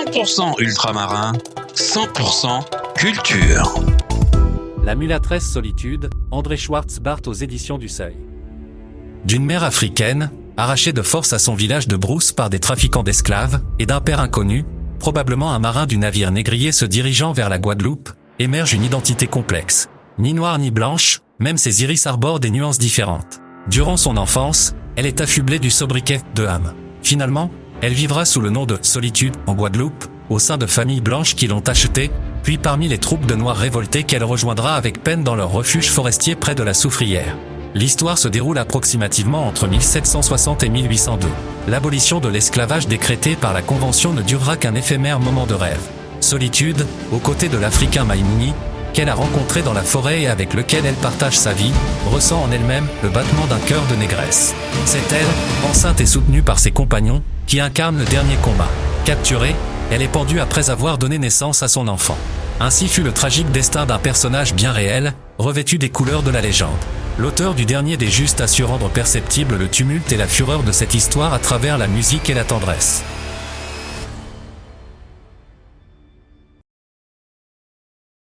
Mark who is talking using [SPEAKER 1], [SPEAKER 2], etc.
[SPEAKER 1] 100% ultramarin, 100% culture.
[SPEAKER 2] La mulâtresse solitude, André Schwartz-Bart aux éditions du Seuil. D'une mère africaine, arrachée de force à son village de brousse par des trafiquants d'esclaves, et d'un père inconnu, probablement un marin du navire négrier se dirigeant vers la Guadeloupe, émerge une identité complexe. Ni noire ni blanche, même ses iris arborent des nuances différentes. Durant son enfance, elle est affublée du sobriquet de Ham. Finalement, elle vivra sous le nom de Solitude en Guadeloupe, au sein de familles blanches qui l'ont achetée, puis parmi les troupes de Noirs révoltés qu'elle rejoindra avec peine dans leur refuge forestier près de la Soufrière. L'histoire se déroule approximativement entre 1760 et 1802. L'abolition de l'esclavage décrétée par la Convention ne durera qu'un éphémère moment de rêve. Solitude, aux côtés de l'Africain Maïmouni, qu'elle a rencontré dans la forêt et avec lequel elle partage sa vie, ressent en elle-même le battement d'un cœur de négresse. C'est elle, enceinte et soutenue par ses compagnons, qui incarne le dernier combat. Capturée, elle est pendue après avoir donné naissance à son enfant. Ainsi fut le tragique destin d'un personnage bien réel, revêtu des couleurs de la légende. L'auteur du dernier des Justes a su rendre perceptible le tumulte et la fureur de cette histoire à travers la musique et la tendresse.